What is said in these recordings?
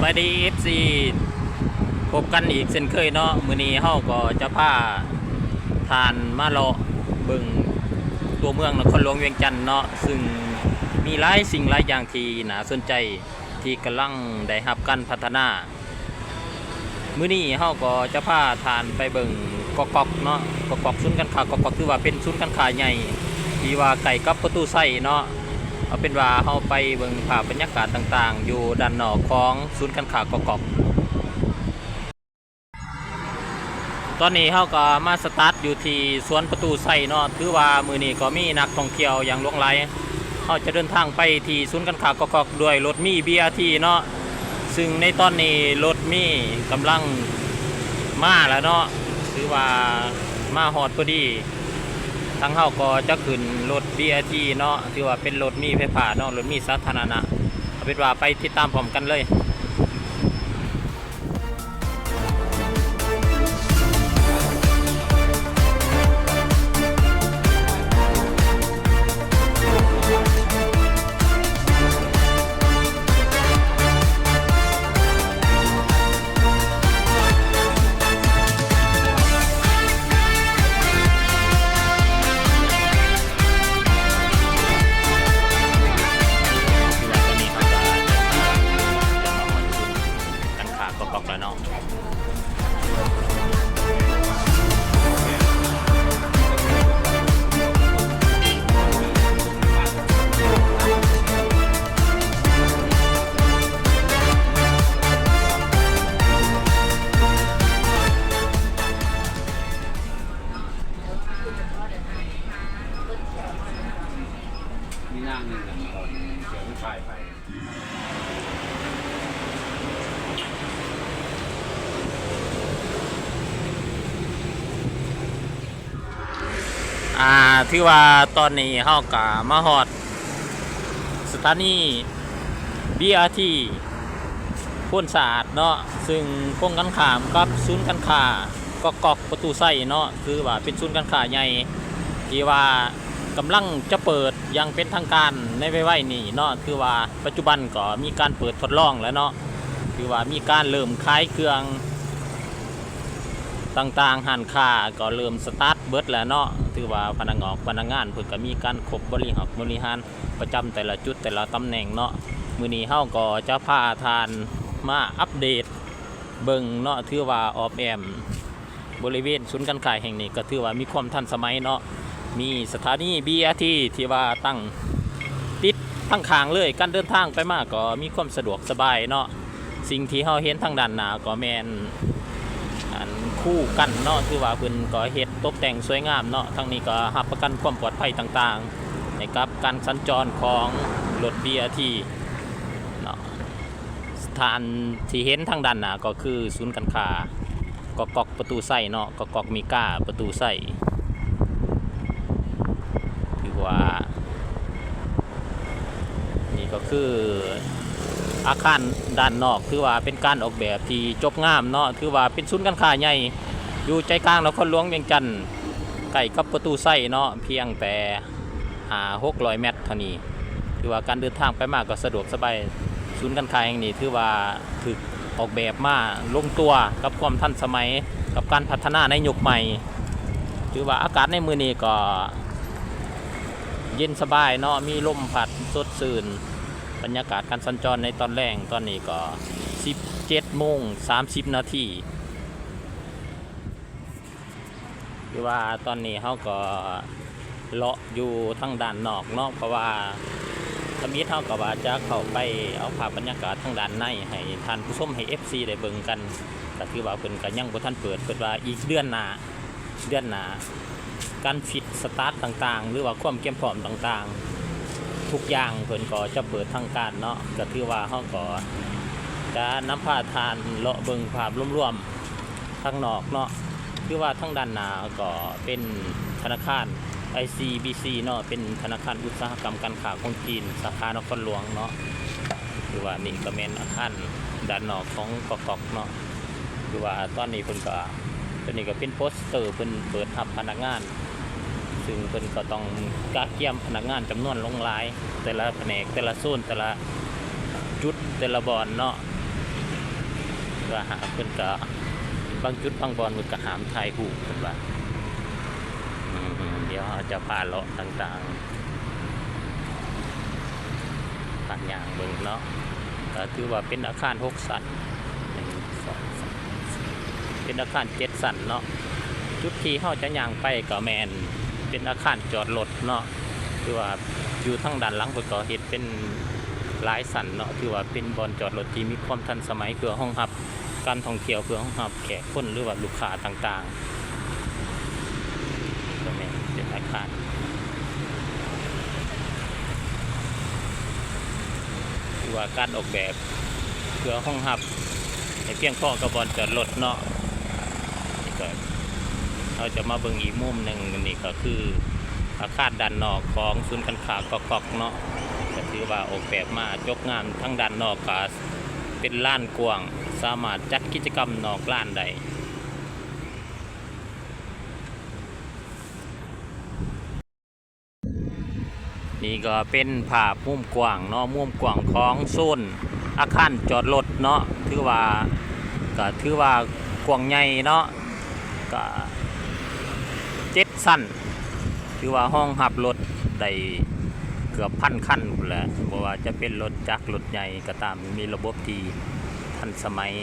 บายดี FC พบกันอีกเช่นเคยเนาะมื้อนี้เฮาก็จะพาทานมาเลาะเบิ่งตัวเมืองนครหลวงเวียงจันทน์เนาะซึ่งมีหลายสิ่งหลายอย่างที่น่าสนใจที่กำลังได้รับการพัฒนามื้อนี้เฮาก็จะพาทานไปเบิ่งกอกเนาะกอกศูนย์การค้ากอกถือว่าเป็นศูนย์การค้าใหญ่ที่ว่าใกล้กับประตูไส้เนาะเอาเป็นว่าเฮาไปเบิ่งภาพบรรยากาศต่างๆอยู่ด้านนอกของศูนย์การค้ากอกตอนนี้เฮาก็มาสตาร์ทอยู่ที่สวนประตูไส้เนาะถือว่ามื้อนี้ก็มีนักท่องเที่ยวอย่างหลงไหลเฮาจะเดินทางไปที่ศูนย์การค้ากอกด้วยรถมี BRT เนาะซึ่งในตอนนี้รถมีกำลังมาแล้วเนาะถือว่ามาฮอดพอดีทางเฮาก็จะขึ้นรถ BRT เนาะถือว่าเป็นรถมีไฟฟ้าเนาะรถมีสาธารณะเอาเป็นว่าไปติดตามพร้อมกันเลยมีนั่งหนึ่งตอนเสียงไฟไปถือว่าตอนนี้เฮาก็มาฮอดสถานี BRT พ้นสะอาดเนาะซึ่งตรงกันข้ามกับศูนย์การค้ากอกประตูไส้เนาะคือว่าเป็นศูนย์การค้าใหญ่ที่ว่ากำลังจะเปิดยังเป็นทางการในไว้ๆนี่เนาะคือว่าปัจจุบันก็มีการเปิดทดลองแล้วเนาะคือว่ามีการเริ่มขายเครื่องต่างๆหันค้าก็เริ่มสตาร์ทเบิดแล้วเนาะถือว่าพนักงานเพิ่นก็มีการครบบริหารประจำแต่ละจุดแต่ละตำแหน่งเนาะมื้อนี้เฮาก็จะพาทานมาอัปเดตเบิ่งเนาะถือว่าออมแอมบริเวณศูนย์การค้าแห่งนี้ก็ถือว่ามีความทันสมัยเนาะมีสถานี BRT ที่ว่าตั้งติดทั้งข้างเลยการเดินทางไปมาก็มีความสะดวกสบายเนาะสิ่งที่เฮาเห็นทางด้านหน้าก็แม่นคู่กันเนาะคือว่าเพิ่นก็เฮ็ดตกแต่งสวยงามเนาะทั้งนี้ก็รับประกันความปลอดภัยต่างๆในกับการสัญจรของรถ BRT เนาะสถานที่เห็นทางด้านหน้าก็คือศูนย์การค้ากอกประตูไส้เนาะกอกมีก้าประตูไส้คือว่านี่ก็คืออาคารด้านนอกคือว่าเป็นการออกแบบที่จบงามเนาะคือว่าเป็นศูนย์การค้าใหญ่อยู่ใจกลางนครหลวงเวียงจันทน์ใกล้กับประตูไส้เนาะเพียงแต่600 เมตรเท่านี้คือว่าการเดินทางไปมาก็สะดวกสบายศูนย์การค้าแห่งนี้ถือว่าถูกออกแบบมาลงตัวกับความทันสมัยกับการพัฒนาในยุคใหม่ถือว่าอากาศในมื้อนี้ก็เย็นสบายเนาะมีลมพัดสดชื่นบรรยากาศการสัญจรในตอนแรกตอนนี้ก็17:30 นาทีคือว่าตอนนี้เขาก็เลาะอยู่ทางด้านนอกเนาะเพราะว่าสมิธเขาก็ว่าจะเข้าไปเอาภาพบรรยากาศทางด้านในให้ท่านผู้ชมให้ FC ได้เบิ่งกันก็คือว่าเพิ่นก็ยังบ่ทันเปิดเพิ่นว่าอีกเดือนหน้าการฟิตสตาร์ทต่างๆหรือว่าความเข้มพร้อมต่างๆทุกอย่างเพิ่นก็จะเปิดทางการเนาะก็คือว่าเฮาก็จะนำพาทานเลาะเบิ่งภาพรวมๆทางนอกเนาะคือว่าทางด้านหน้าก็เป็นธนาคาร ICBC เนาะเป็นธนาคารอุตสาหกรรมการค้าของจีนสาขานครหลวงเนาะคือว่านี่ก็เป็นอาคารด้านนอกของกอกเนาะคือว่าตอนนี้เพิ่นก็ตัวนี้ก็เป็นโปสเตอร์เพิ่นเปิดรับพนักงานซึ่งเพิ่นก็ต้องกะเกียมพนักงานจำนวนลงหลายแต่ละแผนกแต่ละโซนแต่ละจุดแต่ละบอนเนาะ เพื่อหาเพิ่นก็บางจุดบางบอลเพิ่นก็หามถ่ายรูปเพิ่นว่าเดี๋ยวเราจะพาเลาะต่างๆผ่านอย่างเบิ่งเนาะก็ถือว่าเป็นอาคาร6ชั้น1 2 3เป็นอาคาร7ชั้นเนาะจุดที่เฮาจะย่างไปก็แม่นเป็นอาคารจอดรถเนาะคือว่าอยู่ทางด้านหลังเพิ่นก็เฮ็ดเป็นหลายชั้นเนาะถือว่าเป็นบ่อนจอดรถที่มีความทันสมัยเพื่อรองรับการท่องเที่ยวเพื่อรองรับแขกคนหรือว่าลูกค้าต่างๆก็แม่นเป็นอาคารถือว่าการออกแบบเพื่อรองรับให้เพียงพอกับบ่อนจอดรถเนาะนี่ก็เราจะมาเบิ่งอีกมุมหนึ่งนี่ก็คืออาคารด้านนอกของศูนย์การค้ากอกเนาะก็ถือว่าออกแบบมาจบงามทั้งด้านนอกก็เป็นลานกว้างสามารถจัดกิจกรรมนอกลานได้นี่ก็เป็นภาพมุมกว้างเนาะมุมกว้างของโซนอาคารจอดรถเนาะถือว่ากว้างใหญ่เนาะก็7 ชั้นถือว่าห้องรับรถได้เกือบ1,000 คันแหละบ่ว่าจะเป็นรถจักรรถใหญ่ก็ตามมีระบบที่ทันสมัย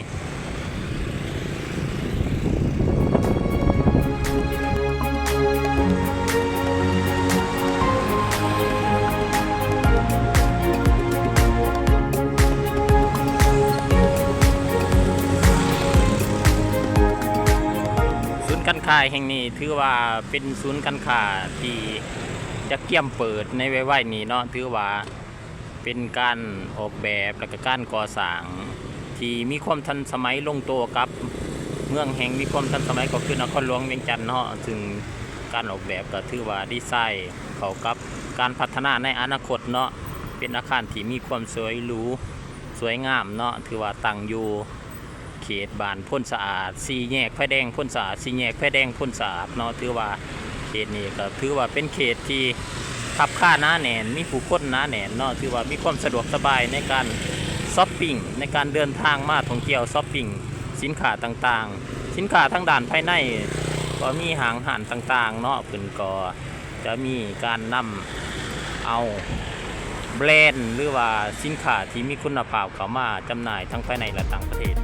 ศูนย์การค้าแห่งนี้ถือว่าเป็นศูนย์การค้าที่จะเกี่ยมเปิดในไว้นี้เนาะถือว่าเป็นการออกแบบและก็การก่อสร้างที่มีความทันสมัยลงตัวกับเมืองแห่งมีความทันสมัยก็คือนครหลวงเวียงจันทน์เนาะซึ่งการออกแบบก็ถือว่าดีไซน์เข้ากับการพัฒนาในอนาคตเนาะเป็นอาคารที่มีความสวยหรูสวยงามเนาะถือว่าตั้งอยู่เขตบ้านพ้นสะอาด4 แยกไฟแดงพ้นสะอาด4 แยกไฟแดงพ้นสะอาดเนาะถือว่าเขตนี้ก็ถือว่าเป็นเขตที่ขับค่าหนาแน่นมีผู้คนหนาแน่นเนาะถือว่ามีความสะดวกสบายในการช้อปปิ้งในการเดินทางมาท่องเที่ยวช้อปปิ้งสินค้าต่างๆสินค้าทางด้านภายในก็มีห้างร้านต่างๆเนาะเพิ่นก็จะมีการนำเอาแบรนด์หรือว่าสินค้าที่มีคุณภาพเข้ามาจำหน่ายทั้งภายในและต่างประเทศ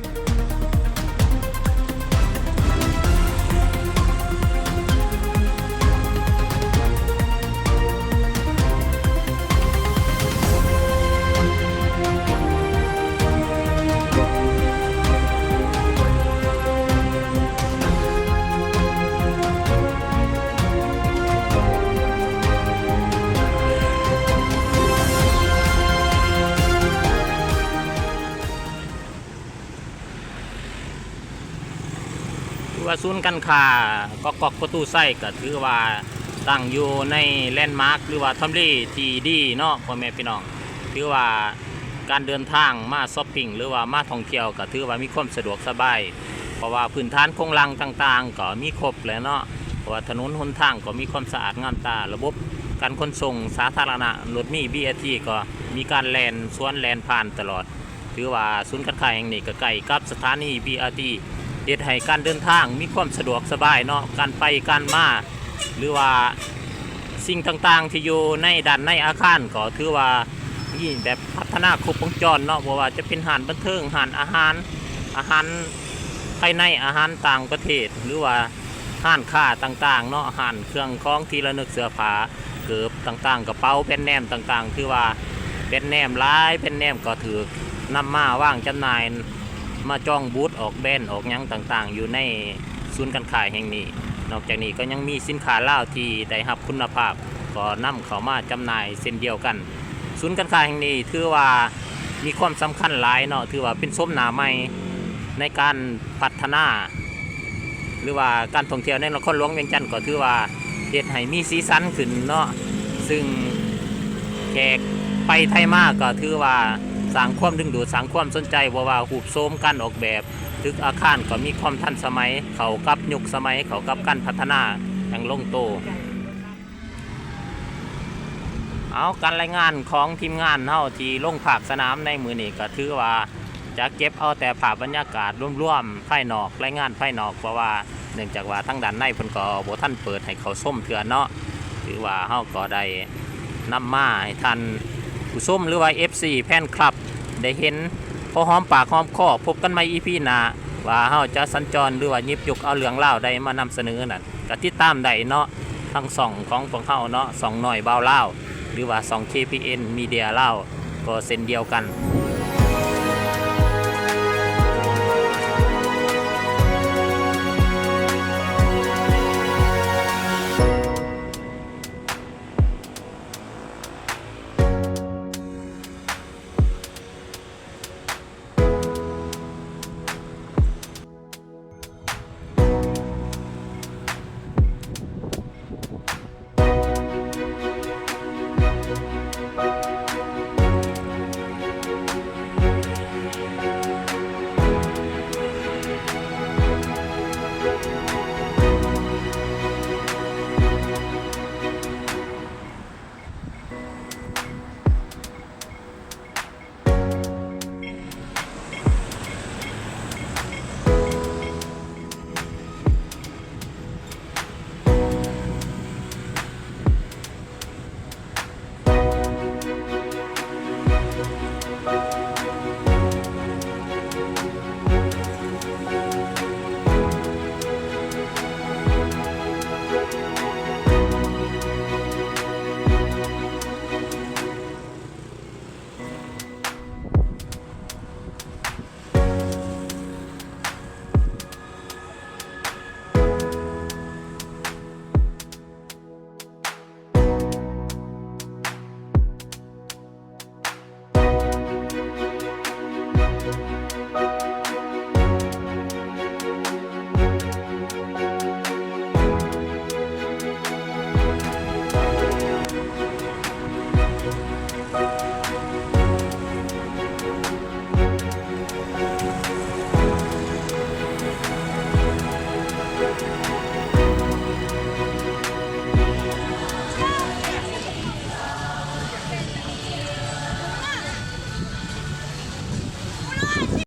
ว่าศูนย์การค้ากอกประตูไส้ก็ถือว่าตั้งอยู่ในแลนด์มาร์คหรือว่าทำเลที่ดีเนาะพ่อแม่พี่น้องถือว่าการเดินทางมาช้อปปิ้งหรือว่ามาท่องเที่ยวก็ถือว่ามีความสะดวกสบายเพราะว่าพื้นฐานโครงหลังต่างๆก็มีครบแล้วเนาะเพราะว่าถนนหนทางก็มีความสะอาดงามตาระบบการขนส่งสาธารณะรถมี BRT ก็มีการแล่นสวนแล่นผ่านตลอดถือว่าศูนย์การค้าแห่งนี้ก็ใกล้กับสถานี BRTเฮ็ดให้การเดินทางมีความสะดวกสบายเนาะการไปการมาหรือว่าสิ่งต่างๆที่อยู่ในด้านในอาคารก็ถือว่านี่แบบพัฒนาครบวงจรเนาะเพราะว่าจะเป็นห้างบันเทิงห้างอาหารภายในอาหารต่างประเทศหรือว่าห้างค้าต่างๆเนาะห้างเครื่องของที่ระลึกเสื้อผ้าเกือบต่างๆกระเป๋าแบรนด์เนมต่างๆคือว่าแบรนด์เนมหลายแบรนด์เนมก็ถือนำมาว่างจำหน่ายมาจ้องบูธออกแบรนด์ออกยังต่างๆอยู่ในศูนย์การค้าแห่งนี้นอกจากนี้ก็ยังมีสินค้าลาวที่ได้รับคุณภาพก็นำเข้ามาจำหน่ายเช่นเดียวกันศูนย์การค้าแห่งนี้ถือว่ามีความสำคัญหลายเนาะถือว่าเป็นส้มหนาใหม่ในการพัฒนาหรือว่าการท่องเที่ยวในนครหลวงเวียงจันทน์ก็ถือว่าเฮ็ดให้มีสีสันขึ้นเนาะซึ่งแขกไปไทยมาก็ถือว่าสร้างความดึงดูดสร้างความสนใจว่ารูปโทรมการออกแบบตึกอาคารก็มีความทันสมัยเข้ากับยุคสมัยเข้ากับการพัฒนาอย่างลงโตเอาการรายงานของทีมงานเฮาที่ลงภาคสนามในมื้อนี้ก็ถือว่า จะเก็บเอาแต่ภาพบรรยากาศร่วมๆภายนอกรายงานภายนอกเพราะว่าเนื่องจากว่าทั้งด้านในเพิ่นก็บ่ทันเปิดให้เขาชมเทื่อเนาะถือว่าเฮาก็ได้นำมาให้ท่านผู้ชมหรือว่า FC แฟนคลับได้เห็นพอหอมปากหอมคอพบกันใหม่ EP หน้าว่าเฮาจะสัญจรหรือว่าหยิบยกเอาเรื่องราวใดมานำเสนอนั่นก็ติดตามได้เนาะทั้งช่องของพวกเฮาเนาะช่องน้อยบ่าวลาวหรือว่าช่อง KPN Media ลาวก็เส้นเดียวกัน